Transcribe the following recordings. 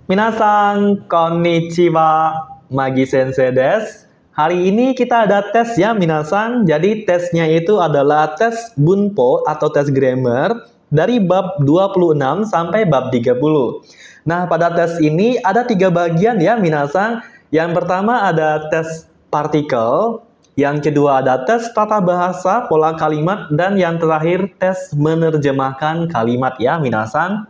Minasan, konnichiwa, Magi Sensei desu. Hari ini kita ada tes ya minasan. Jadi tesnya itu adalah tes bunpo atau tes grammar dari bab 26 sampai bab 30. Nah, pada tes ini ada 3 bagian ya minasan. Yang pertama ada tes partikel, yang kedua ada tes tata bahasa, pola kalimat, dan yang terakhir tes menerjemahkan kalimat ya minasan.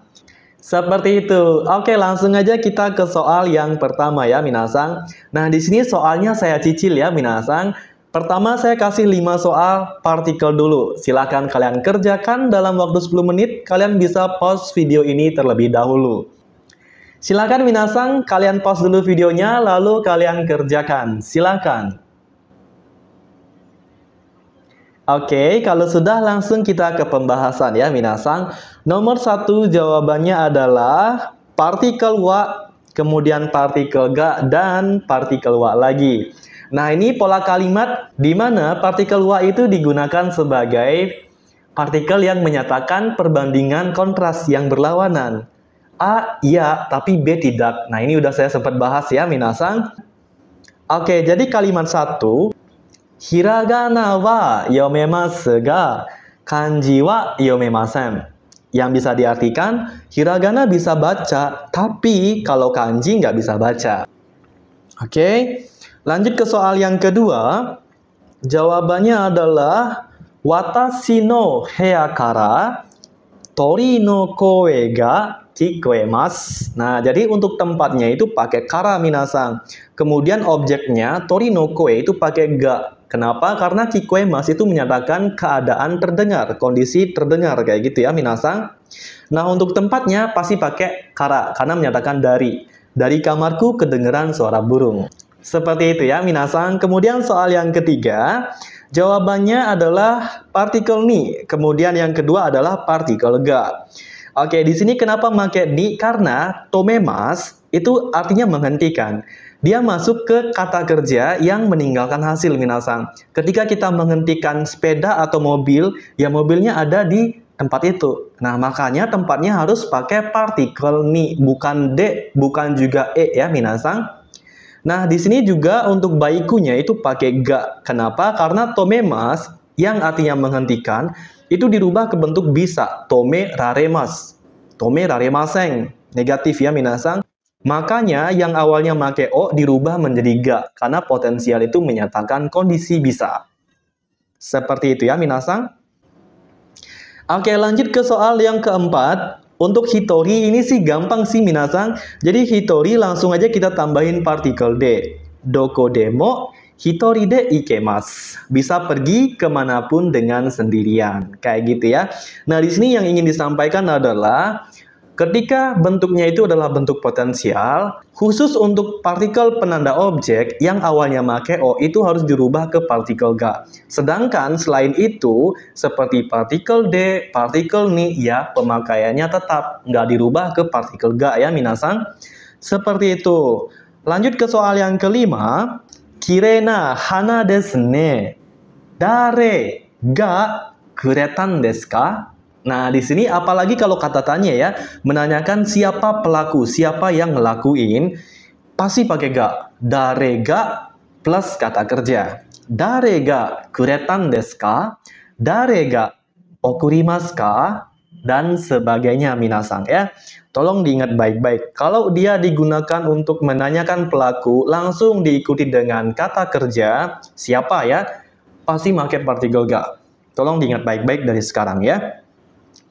Seperti itu. Oke, langsung aja kita ke soal yang pertama ya, minasang. Nah, di sini soalnya saya cicil ya, minasang. Pertama, saya kasih 5 soal partikel dulu. Silahkan kalian kerjakan dalam waktu 10 menit. Kalian bisa pause video ini terlebih dahulu. Silahkan minasang, kalian pause dulu videonya, lalu kalian kerjakan. Silahkan. Oke, kalau sudah langsung kita ke pembahasan ya minasang. Nomor 1 jawabannya adalah partikel wa, kemudian partikel ga, dan partikel wa lagi. Nah, ini pola kalimat di mana partikel wa itu digunakan sebagai partikel yang menyatakan perbandingan kontras yang berlawanan. A, iya, tapi B tidak. Nah, ini udah saya sempat bahas ya minasang. Oke, jadi kalimat 1. Hiragana wa yomemasu ga, kanji wa yomemasen. Yang bisa diartikan, hiragana bisa baca, tapi kalau kanji nggak bisa baca. Oke, lanjut ke soal yang kedua. Jawabannya adalah watashi no heya kara tori no koe ga kikoemasu. Nah, jadi untuk tempatnya itu pakai kara minasang. Kemudian objeknya tori no koe itu pakai ga. Kenapa? Karena kikoemasu itu menyatakan keadaan terdengar, kondisi terdengar kayak gitu ya minasang. Nah, untuk tempatnya pasti pakai kara karena menyatakan dari. Dari kamarku kedengeran suara burung. Seperti itu ya minasang. Kemudian soal yang ketiga, jawabannya adalah partikel ni. Kemudian yang kedua adalah partikel ga. Oke, di sini kenapa pakai ni? Karena tomemas itu artinya menghentikan. Dia masuk ke kata kerja yang meninggalkan hasil minasang. Ketika kita menghentikan sepeda atau mobil, ya mobilnya ada di tempat itu. Nah, makanya tempatnya harus pakai partikel ni, bukan de, bukan juga e ya minasang. Nah, di sini juga untuk baikunya itu pakai ga. Kenapa? Karena tomemas yang artinya menghentikan itu dirubah ke bentuk bisa, tome raremas. Tome raremaseng. Negatif ya minasang. Makanya yang awalnya make o dirubah menjadi ga karena potensial itu menyatakan kondisi bisa. Seperti itu ya minasang. Oke, lanjut ke soal yang keempat. Untuk hitori ini sih gampang sih minasang. Jadi hitori langsung aja kita tambahin partikel de. Doko demo hitori de ikemasu. Bisa pergi kemanapun dengan sendirian. Kayak gitu ya. Nah, di sini yang ingin disampaikan adalah ketika bentuknya itu adalah bentuk potensial, khusus untuk partikel penanda objek yang awalnya make o itu harus dirubah ke partikel ga. Sedangkan selain itu, seperti partikel d, partikel ni, ya pemakaiannya tetap nggak dirubah ke partikel ga ya minasang. Seperti itu. Lanjut ke soal yang kelima. Kirena hana desu ne. Dare ga kuretan desu ka? Nah, di sini apalagi kalau kata tanya ya, menanyakan siapa pelaku, siapa yang ngelakuin, pasti pakai ga. Dare ga plus kata kerja. Dare ga kuretan desu ka? Dare ga okurimasu ka? Dan sebagainya minasang ya. Tolong diingat baik-baik. Kalau dia digunakan untuk menanyakan pelaku, langsung diikuti dengan kata kerja, siapa ya? Pasti pakai partikel ga. Tolong diingat baik-baik dari sekarang ya.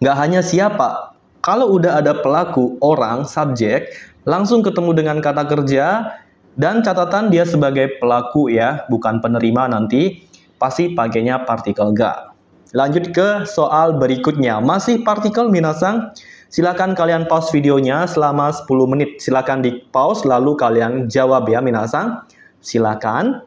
Nggak hanya siapa, kalau udah ada pelaku, orang, subjek, langsung ketemu dengan kata kerja, dan catatan dia sebagai pelaku ya, bukan penerima nanti, pasti pakainya partikel ga. Lanjut ke soal berikutnya, masih partikel minasang. Silakan kalian pause videonya selama 10 menit. Silakan di pause lalu kalian jawab ya minasang. Silakan.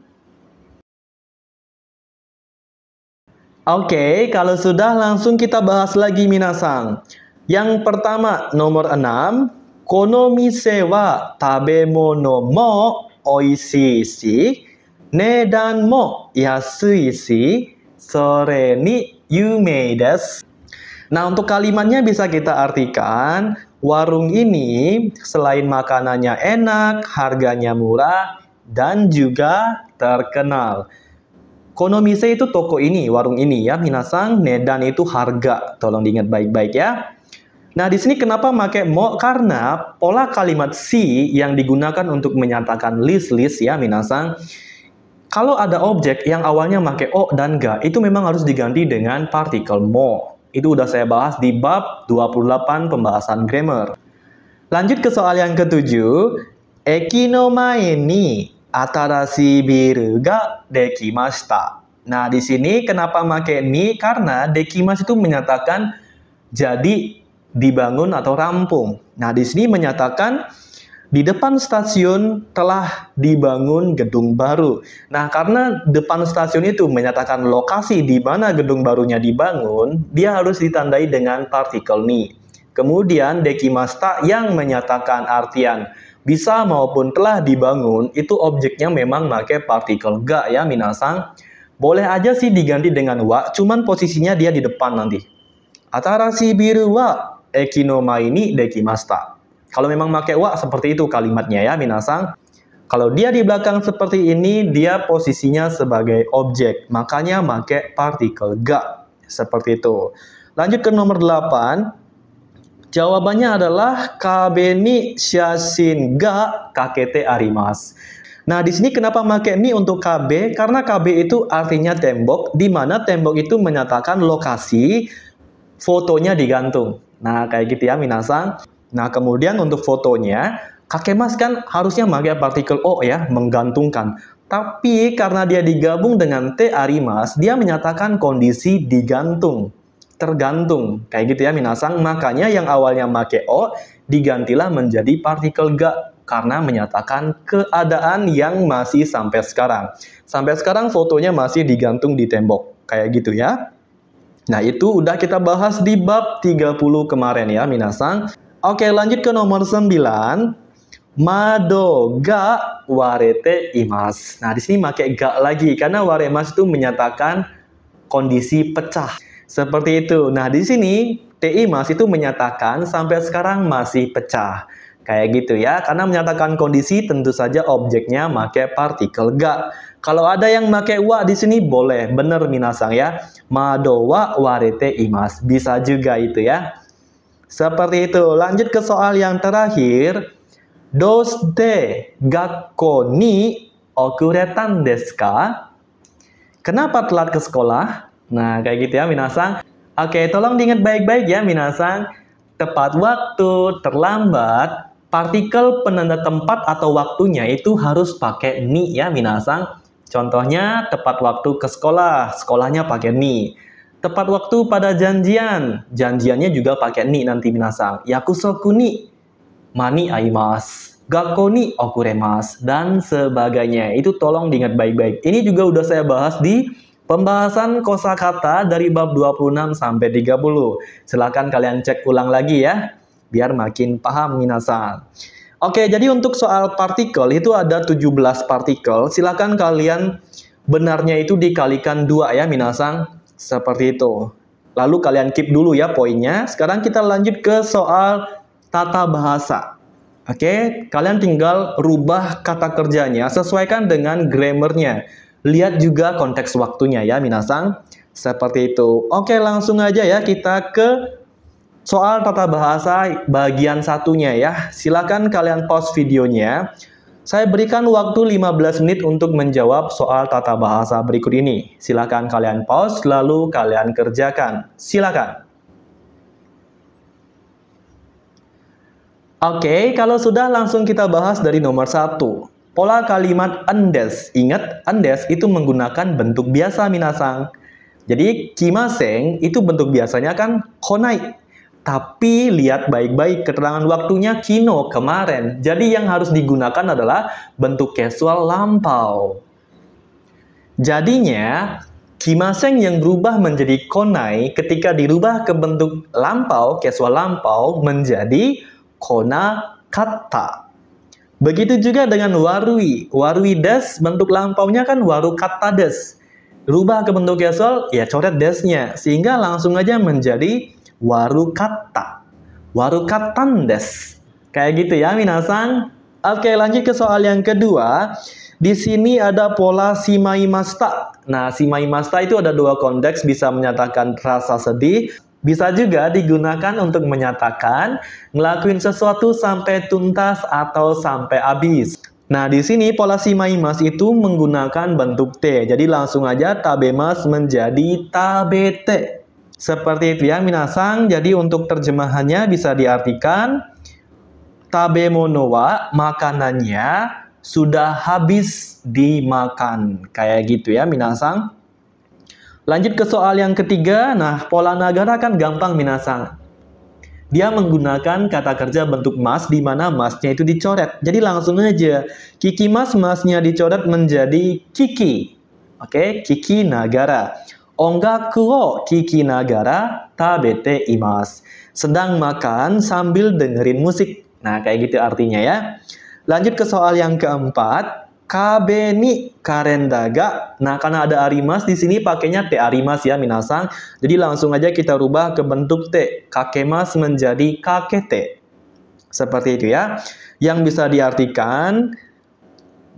Oke, kalau sudah langsung kita bahas lagi minasang. Yang pertama, nomor 6. Kono mise wa tabemono mo oishii shi, nedan mo yasui shi, sore ni yumei desu. Nah, untuk kalimatnya bisa kita artikan, Warung ini selain makanannya enak, harganya murah, dan juga terkenal. Konomise itu toko ini, warung ini ya, minasang. Nedan itu harga. Tolong diingat baik-baik ya. Nah, di sini kenapa pakai mo? Karena pola kalimat si yang digunakan untuk menyatakan list ya, minasang. Kalau ada objek yang awalnya pakai o dan ga, itu memang harus diganti dengan partikel mo. Itu udah saya bahas di bab 28 pembahasan grammar. Lanjut ke soal yang ketujuh. Eki no mae ni atarashi biru ga dekimashita. Nah, di sini kenapa pakai ni? Karena dekimasu itu menyatakan jadi, dibangun atau rampung. Nah, di sini menyatakan di depan stasiun telah dibangun gedung baru. Nah, karena depan stasiun itu menyatakan lokasi di mana gedung barunya dibangun, dia harus ditandai dengan partikel ni. Kemudian dekimashita yang menyatakan artian bisa maupun telah dibangun, itu objeknya memang pakai partikel ga ya, minasang. Boleh aja sih diganti dengan wa, cuman posisinya dia di depan nanti. Atarashi biru wa eki no mae ni dekimashita. Kalau memang pakai wa seperti itu kalimatnya ya, minasang. Kalau dia di belakang seperti ini, dia posisinya sebagai objek. Makanya pakai partikel ga. Seperti itu. Lanjut ke nomor 8. Jawabannya adalah kabe ni shashin ga kakete arimasu. Nah, di sini kenapa pakai ni untuk KB? Karena KB itu artinya tembok, di mana tembok itu menyatakan lokasi fotonya digantung. Nah, kayak gitu ya, minasang. Nah, kemudian untuk fotonya, kakemas kan harusnya pakai partikel o ya, menggantungkan. Tapi karena dia digabung dengan te arimas, dia menyatakan kondisi digantung, tergantung. Kayak gitu ya, minasang. Makanya yang awalnya pakai o, digantilah menjadi partikel ga. Karena menyatakan keadaan yang masih sampai sekarang. Sampai sekarang fotonya masih digantung di tembok. Kayak gitu ya. Nah, itu udah kita bahas di bab 30 kemarin ya, minasang. Oke, lanjut ke nomor 9. Mado ga warete imasu. Nah, di sini pakai ga lagi karena waremasu itu menyatakan kondisi pecah. Seperti itu. Nah, di sini teimasu itu menyatakan sampai sekarang masih pecah. Kayak gitu ya. Karena menyatakan kondisi, tentu saja objeknya pakai partikel ga. Kalau ada yang pakai wa di sini boleh, bener minasang ya. Mado wa warete imasu. Bisa juga itu ya. Seperti itu. Lanjut ke soal yang terakhir. Doste gakko ni okuretan desu ka? Kenapa telat ke sekolah? Nah, kayak gitu ya, minasang. Oke, tolong diingat baik-baik ya, minasang. Tepat waktu, terlambat, partikel penanda tempat atau waktunya itu harus pakai ni ya, minasang. Contohnya, tepat waktu ke sekolah, sekolahnya pakai ni. Tepat waktu pada janjian, janjiannya juga pakai ni nanti, minasang. Yakusoku ni mani aimasu, gakko ni okuremasu, dan sebagainya. Itu tolong diingat baik-baik. Ini juga udah saya bahas di pembahasan kosakata dari bab 26 sampai 30. Silahkan kalian cek ulang lagi ya, biar makin paham minasang. Oke, jadi untuk soal partikel itu ada 17 partikel. Silahkan kalian benarnya itu dikalikan 2 ya, minasang. Seperti itu. Lalu kalian keep dulu ya poinnya. Sekarang kita lanjut ke soal tata bahasa. Oke, kalian tinggal rubah kata kerjanya, sesuaikan dengan grammarnya. Lihat juga konteks waktunya ya, minasang. Seperti itu. Oke, langsung aja ya kita ke soal tata bahasa bagian satunya ya. Silakan kalian pause videonya. Saya berikan waktu 15 menit untuk menjawab soal tata bahasa berikut ini. Silakan kalian pause lalu kalian kerjakan. Silakan. Oke, kalau sudah langsung kita bahas dari nomor 1. Pola kalimat endes. Ingat, endes itu menggunakan bentuk biasa, minasang. Jadi, kimaseng itu bentuk biasanya kan konai. Tapi lihat baik-baik keterangan waktunya kino, kemarin. Jadi yang harus digunakan adalah bentuk casual lampau. Jadinya, kimaseng yang berubah menjadi konai ketika dirubah ke bentuk lampau, casual lampau, menjadi kona kata. Begitu juga dengan warui. Warui des, bentuk lampaunya kan waru kata des. Rubah ke bentuk casual, ya coret desnya. Sehingga langsung aja menjadi waru kata. warukatan desu. Kayak gitu ya minasan. Oke, lanjut ke soal yang kedua. Di sini ada pola shimaimashita. Nah, shimaimashita itu ada dua konteks, bisa menyatakan rasa sedih, bisa juga digunakan untuk menyatakan ngelakuin sesuatu sampai tuntas atau sampai habis. Nah, di sini pola shimaimasu itu menggunakan bentuk T. Jadi langsung aja tabemas menjadi tabete. Seperti itu ya minasan. Jadi untuk terjemahannya bisa diartikan tabemono wa, makanannya sudah habis dimakan. Kayak gitu ya minasan. Lanjut ke soal yang ketiga. Nah, pola nagara kan gampang minasan. Dia menggunakan kata kerja bentuk mas, di mana masnya itu dicoret. Jadi langsung aja, kikimas, masnya dicoret menjadi kiki. Oke, kiki nagara. Ongaku wo kiki nagara tabete imasu. Sedang makan sambil dengerin musik. Nah, kayak gitu artinya ya. Lanjut ke soal yang keempat. Kabe ni karendaga. Nah, karena ada arimas di sini pakainya te arimas ya minasan. Jadi langsung aja kita rubah ke bentuk te. Kakemas menjadi kakete. Seperti itu ya. Yang bisa diartikan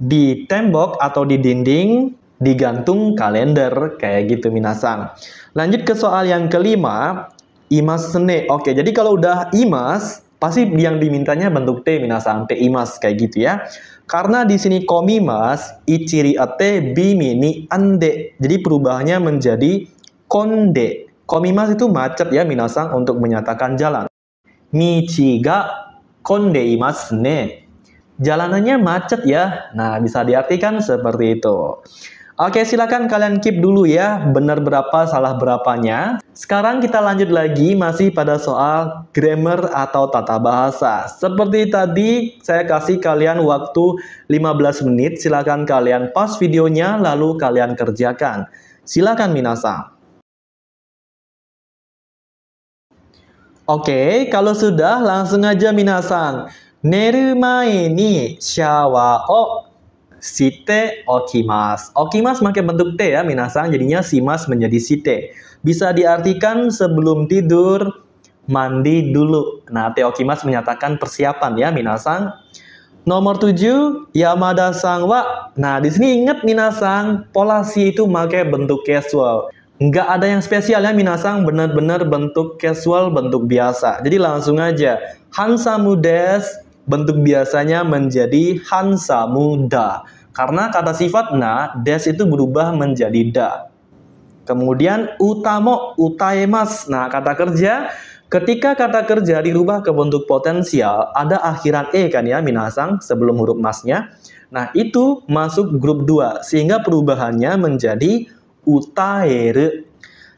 di tembok atau di dinding digantung kalender. Kayak gitu minasan. Lanjut ke soal yang kelima. Imas sene. Oke, jadi kalau udah imas, pasti yang dimintanya bentuk T minasan, T imas kayak gitu ya. Karena di sini komimas, ichiri ate bimi ni ande. Jadi perubahannya menjadi konde. Komimas itu macet ya minasan untuk menyatakan jalan. Michi ga konde imasu ne. Jalanannya macet ya. Nah, bisa diartikan seperti itu. Oke, silakan kalian keep dulu ya, benar berapa, salah berapanya. Sekarang kita lanjut lagi, masih pada soal grammar atau tata bahasa. Seperti tadi, saya kasih kalian waktu 15 menit, silakan kalian pause videonya, lalu kalian kerjakan. Silakan minasan. Oke, kalau sudah, langsung aja minasan. Neru mae ni shawa o shite okimasu. Okimasu pakai bentuk T ya minasan, jadinya shimasu menjadi shite. Bisa diartikan sebelum tidur mandi dulu. Nah, te okimasu menyatakan persiapan ya minasan. Nomor 7, Yamada-san wa. Nah, di sini ingat minasan, pola si itu pakai bentuk casual. Nggak ada yang spesial ya minasan, benar-benar bentuk casual, bentuk biasa. Jadi langsung aja, hansamu desu. Bentuk biasanya menjadi hansamu da. Karena kata sifat na, des itu berubah menjadi da. Kemudian utamo, utaemas. Nah, kata kerja, ketika kata kerja dirubah ke bentuk potensial, ada akhiran e kan ya minasan sebelum huruf masnya. Nah, itu masuk grup 2, sehingga perubahannya menjadi utaeru.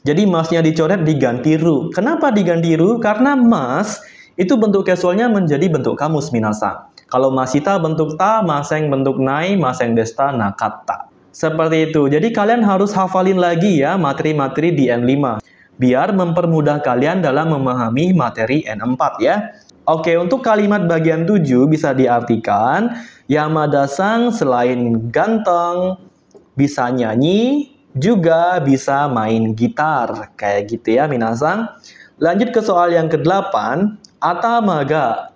Jadi masnya dicoret diganti ru. Kenapa diganti ru? Karena mas itu bentuk casualnya menjadi bentuk kamus minasan. Kalau masita bentuk ta, maseng bentuk nai, maseng desta nakata. Seperti itu. Jadi kalian harus hafalin lagi ya materi-materi di N5. Biar mempermudah kalian dalam memahami materi N4 ya. Oke, untuk kalimat bagian 7 bisa diartikan Yamada-san selain ganteng, bisa nyanyi, juga bisa main gitar. Kayak gitu ya minasan. Lanjut ke soal yang ke-8. Atamaga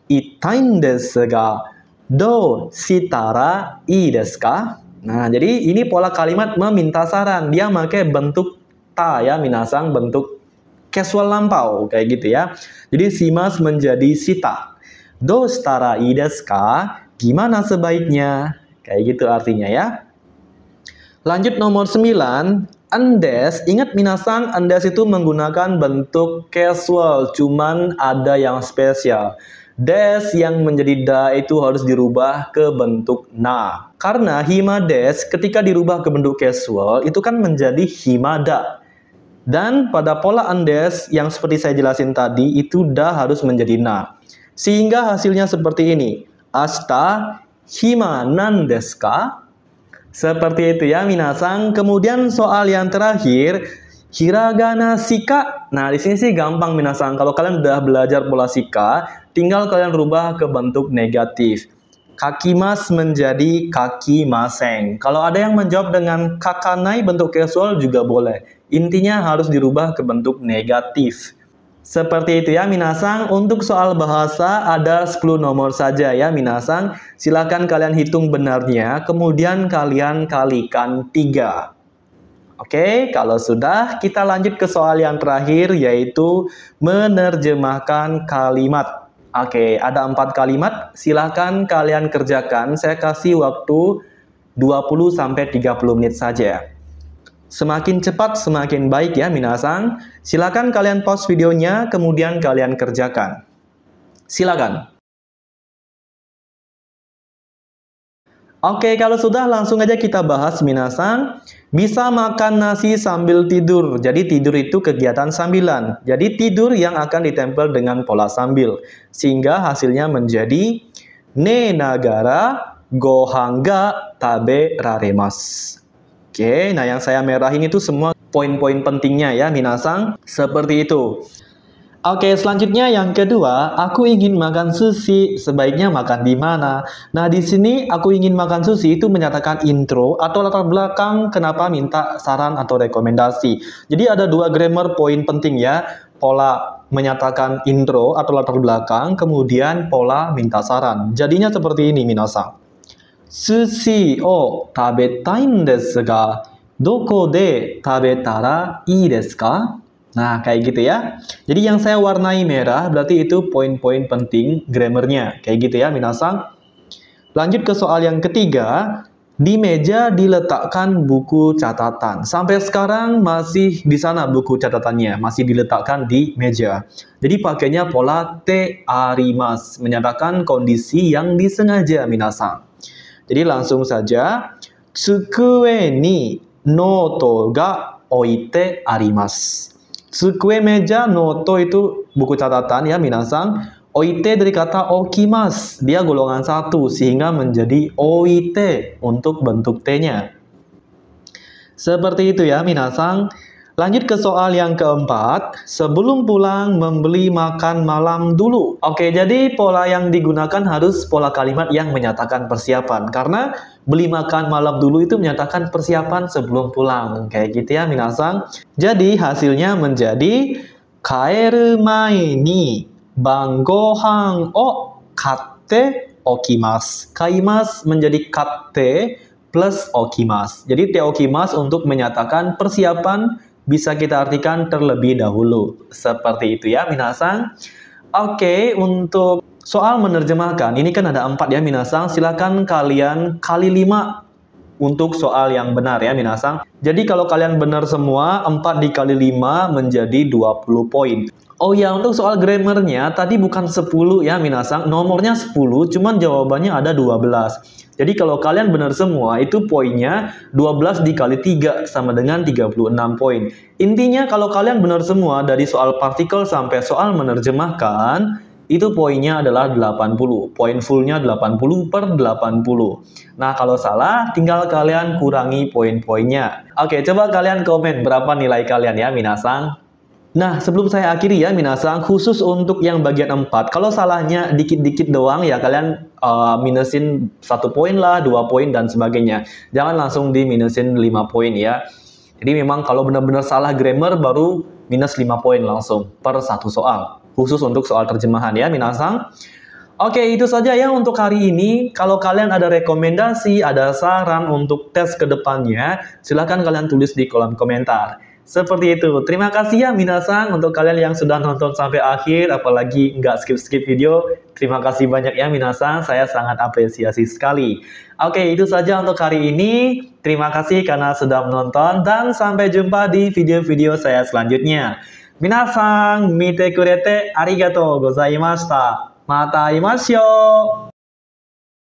itain desu ga do shitara ii desu ka? Nah, jadi ini pola kalimat meminta saran. Dia pakai bentuk ta ya minasan, bentuk casual lampau kayak gitu ya. Jadi shimas menjadi shita. Do shitara ii desu ka? Gimana sebaiknya? Kayak gitu artinya ya. Lanjut nomor 9. Andes, ingat minasan, andes itu menggunakan bentuk casual, cuman ada yang spesial. Des yang menjadi da itu harus dirubah ke bentuk na. Karena himades ketika dirubah ke bentuk casual itu kan menjadi himada. Dan pada pola andes yang seperti saya jelasin tadi itu da harus menjadi na. Sehingga hasilnya seperti ini. Ashita hima nan desu ka? Seperti itu ya minasan. Kemudian soal yang terakhir, hiragana shika. Nah, di sini sih gampang minasan. Kalau kalian udah belajar pola shika, tinggal kalian rubah ke bentuk negatif. Kakimas menjadi kakimaseng. Kalau ada yang menjawab dengan kakanai bentuk casual juga boleh. Intinya harus dirubah ke bentuk negatif. Seperti itu ya minasang, untuk soal bahasa ada 10 nomor saja ya minasang. Silakan kalian hitung benarnya, kemudian kalian kalikan 3. Oke, kalau sudah kita lanjut ke soal yang terakhir yaitu menerjemahkan kalimat. Oke, ada 4 kalimat, silakan kalian kerjakan. Saya kasih waktu 20-30 menit saja. Semakin cepat semakin baik ya minasang. Silakan kalian pause videonya kemudian kalian kerjakan. Silakan. Oke, kalau sudah langsung aja kita bahas minasang. Bisa makan nasi sambil tidur. Jadi tidur itu kegiatan sambilan. Jadi tidur yang akan ditempel dengan pola sambil. Sehingga hasilnya menjadi ne nagara gohan ga tabe raremasu. Oke, nah yang saya merahin itu semua poin-poin pentingnya ya minasang. Seperti itu. Oke, selanjutnya yang kedua, aku ingin makan sushi, sebaiknya makan di mana? Nah, di sini aku ingin makan sushi itu menyatakan intro atau latar belakang kenapa minta saran atau rekomendasi. Jadi ada 2 grammar poin penting ya. Pola menyatakan intro atau latar belakang, kemudian pola minta saran. Jadinya seperti ini minasang. Sushi o tabetai desu ga, doko de tabetara ii desu ka? Nah, kayak gitu ya. Jadi yang saya warnai merah berarti itu poin-poin penting grammarnya. Kayak gitu ya, minasang. Lanjut ke soal yang ketiga. Di meja diletakkan buku catatan. Sampai sekarang masih di sana buku catatannya. Masih diletakkan di meja. Jadi pakainya pola te arimasu. Menyatakan kondisi yang disengaja, minasang. Jadi langsung saja. Tsukue ni noto ga oite arimasu. Tsukue meja, noto itu buku catatan ya minasang. Oite dari kata okimasu, dia golongan 1 sehingga menjadi oite untuk bentuk T-nya. Seperti itu ya minasang. Lanjut ke soal yang keempat, sebelum pulang membeli makan malam dulu. Oke, jadi pola yang digunakan harus pola kalimat yang menyatakan persiapan. Karena beli makan malam dulu itu menyatakan persiapan sebelum pulang. Kayak gitu ya minasang. Jadi hasilnya menjadi kaeru mae ni bangohan o katte okimasu. Kaimasu menjadi katte plus okimasu. Jadi te okimasu untuk menyatakan persiapan bisa kita artikan terlebih dahulu. Seperti itu ya minasang. Oke, untuk soal menerjemahkan, ini kan ada 4 ya minasang. Silakan kalian kali 5 untuk soal yang benar ya minasang. Jadi kalau kalian benar semua, 4 dikali 5 menjadi 20 poin. Oh ya, untuk soal grammarnya tadi bukan 10 ya minasang. Nomornya 10, cuman jawabannya ada 12. Jadi kalau kalian benar semua, itu poinnya 12 dikali 3 sama dengan 36 poin. Intinya kalau kalian benar semua dari soal partikel sampai soal menerjemahkan, itu poinnya adalah 80. Poin fullnya 80 per 80. Nah, kalau salah, tinggal kalian kurangi poin-poinnya. Oke, coba kalian komen berapa nilai kalian ya, minasang. Nah, sebelum saya akhiri ya, minasang, khusus untuk yang bagian 4, kalau salahnya dikit-dikit doang ya, kalian minusin 1 poin lah, 2 poin, dan sebagainya. Jangan langsung diminusin 5 poin ya. Jadi memang kalau benar-benar salah grammar, baru minus 5 poin langsung per 1 soal. Khusus untuk soal terjemahan ya, minasang. Oke, itu saja ya untuk hari ini. Kalau kalian ada rekomendasi, ada saran untuk tes ke depannya, silahkan kalian tulis di kolom komentar. Seperti itu. Terima kasih ya minasang untuk kalian yang sudah nonton sampai akhir, apalagi nggak skip-skip video. Terima kasih banyak ya minasang, saya sangat apresiasi sekali. Oke, itu saja untuk hari ini. Terima kasih karena sudah menonton dan sampai jumpa di video-video saya selanjutnya. Minasang, mite kurete arigatou gozaimashita. Mata imashou.